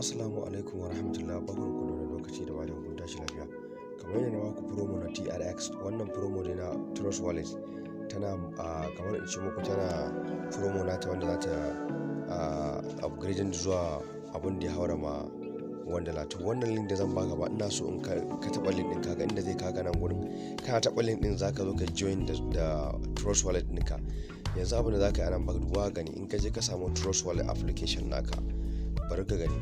Assalamu alaikum wa rahmatullah, barkanku da lokaci da wajen kun tashi lafiya. Kamar yadda na baku promo na TRX, wannan promo ne na Trust Wallet tana kamar in ce muku tana promo nata wanda za ta upgrading zuwa abun da ya haura ma wanda latu. Wannan link da zan baka ba ina so in ka taba link din kaga inda zai kaga nan gurin. Kana taba link din zaka zo ka join da Trust Wallet ɗinka. Yanzu abin da zaka yi anan baka duba gani in ka je ka samu Trust Wallet application naka. Bari ka gani,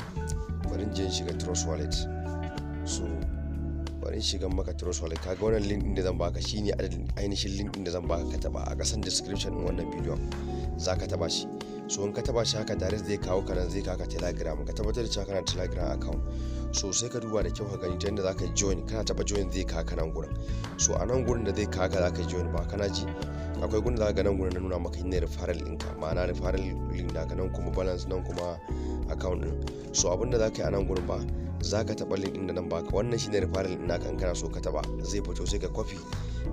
bari in je in shiga Trust Wallet. So bari in shiga maka Trust Wallet. Kaga wannan link din da zan baka shine ainihin link din da zan baka ka taba a kasan description din wannan bidiyon. Zaka taba shi. So in ka taba shi haka direct zai kawo ka nan, zai kawo ka Telegram. Ka tabbatar da cewa kana Telegram account. So sai ka duba da kyau ka gani ta yadda zaka join. Kana taba join zai kawo ka nan gurin. So a nan gurin da zai kawo ka zaka join ba kana ji. Akwai gurin da zaka ga nan gurin na nuna maka inda referral ɗinka, ma'ana referral link naka, nan kuma balance, nan kuma account din. So abinda zaka yi a nan gurin ba zaka taba link din da nan baka. Wannan shine referral din naka, in kana so ka taba zai fito sai ka copy.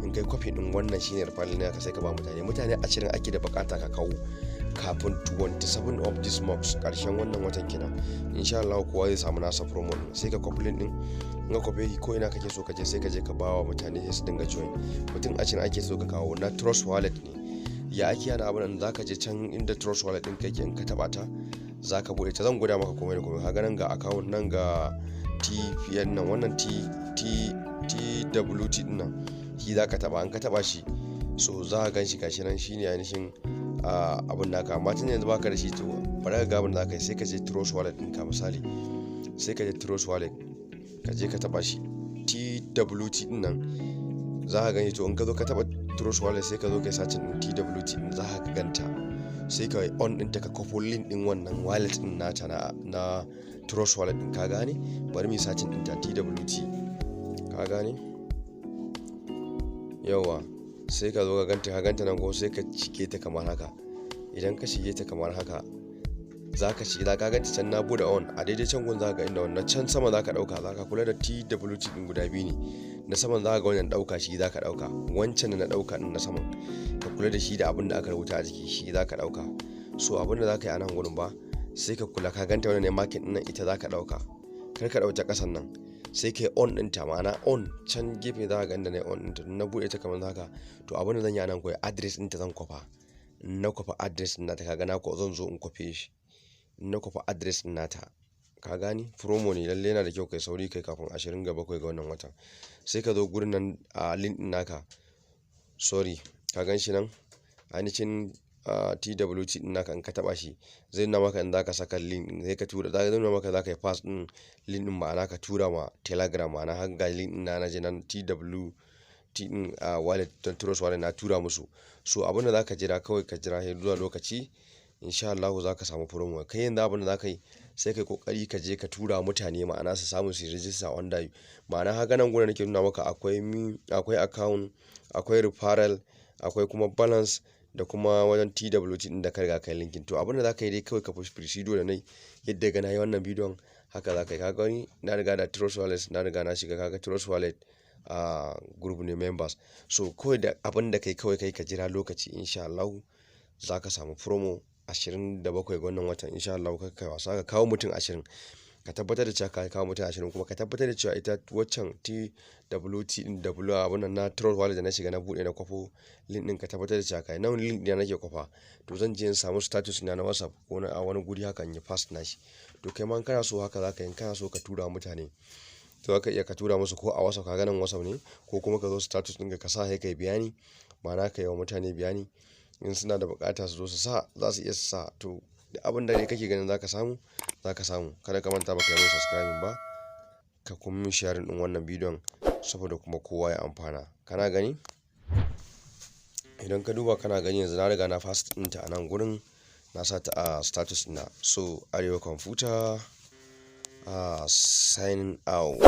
In kai copy din wannan shine referral din naka sai ka ba mutane 20 ake da bukata ka kawo kafin 27 of this month, karshen wannan watan kenan. Insha Allah kowa zai samu nasa promo din. Sai ka copy link din, in ka copy ko ina kake so ka je sai ka je ka bawa mutane sai su dinga join. Mutum 20 ake so ka kawo na Trust Wallet ne. Ya ake yana abin da zaka je can inda Trust Wallet din kake, in ka taba ta zaka bude ta. Zan gwada maka komai da komai. Kaga nan ga account, nan ga TPN, nan wannan TWT din nan shi zaka taba. In ka taba shi so za ka ganshi gashi nan shine ainihin abin naka. Amma tun yanzu baka da shi to bari ka ga abin da zaka yi. Sai ka je Trust Wallet ɗinka misali, sai ka je Trust Wallet ka je ka taba shi TWT din nan za ka gani. To in ka zo ka taba Trust Wallet sai ka zo kai search din TWT din za ka ganta. Sai ka on din ta ka kofo link din wannan wallet din nata na Trust Wallet din, ka gane. Bari mu search din ta TWT, ka gane. Yawa sai ka zo ka ganta nan ko sai ka shige ta kamar haka. Idan ka shige ta kamar haka zaka shiga ka ganta can na bude on a daidai can gun zaka ga inda wannan can sama zaka dauka. Zaka kula da TWT din guda biyu ne. Na saman zaka ga wannan dauka shi zaka dauka. Wancan na dauka din na saman ka kula da shi da abin da aka rubuta a jiki shi zaka dauka. So abin da zaka yi a nan gurin ba sai ka kula ka ganta wannan ne market din nan ita zaka dauka. Kar ka dauka kasan nan. Sai kai on din ta, ma'ana on can gefe zaka ga inda ne on din ta. Na bude ta kamar haka. To abin da zan yi a nan koyi address din ta zan kwafa. Na kwafa address din nata, kaga na ko zan zo in kwafe shi. Na kwafa address din nata, ka gani. Promo ne lalle, yana da kyau kai sauri kai kafin 27 ga wannan watan. Sai ka zo gurin nan a link din naka, sorry ka gan shi nan ainihin TWT din naka. In ka taba shi zai nuna maka in zaka saka link din, sai ka tura. Zai nuna maka zaka yi pass din link din, ma'ana ka tura ma Telegram, ma'ana har ga link din na je nan TWT din wallet don Trust Wallet na tura musu. So abin da zaka jira kawai ka jira sai zuwa lokaci insha Allah zaka samu promo. Kai yanzu abin da zaka yi sai kai kokari ka je ka tura mutane, ma'ana su samu su register under you. Ma'ana haka nan gurin nake nuna maka akwai account, akwai referral, akwai kuma balance da kuma wajen TWT din da ka riga kai linkin. To abin da zaka yi dai kawai ka push procedure da nai yadda ga nayi wannan bidiyon haka zaka yi. Kaga ni na riga da Trust Wallet, na riga na shiga. Kaga Trust Wallet group ne members. So kawai da abin da kai kawai kai ka jira lokaci insha Allah zaka samu promo 27 ga wannan watan. Insha Allah kai wasa ka kawo mutum 20. Ka tabbatar da cewa ka kawo mutum 20 kuma ka tabbatar da cewa ita waccan TWT din abun na Trust Wallet da na shiga na bude na kwafo link din, ka tabbatar da cewa kai nan link din nake kwafa. To zan je in samu status na WhatsApp ko na wani guri haka in yi post na shi. To kai ma in kana so haka zaka yi. In kana so ka tura mutane to zaka iya ka tura musu ko a WhatsApp, ka ganin WhatsApp ne, ko kuma ka zo status din ka sa sai kai bayani, ma'ana ka yi wa mutane bayani. In suna da bukata su zo su sa za su iya su sa. To abin da kake ganin zaka samu. Kada ka manta baka yi subscribing ba, ka kuma min sharing din wannan bidiyon saboda kuma kowa ya amfana. Kana gani? Idan ka duba kana gani yanzu na riga na fast din ta a nan gurin na sa ta a status na. So Arewa Computer signing out.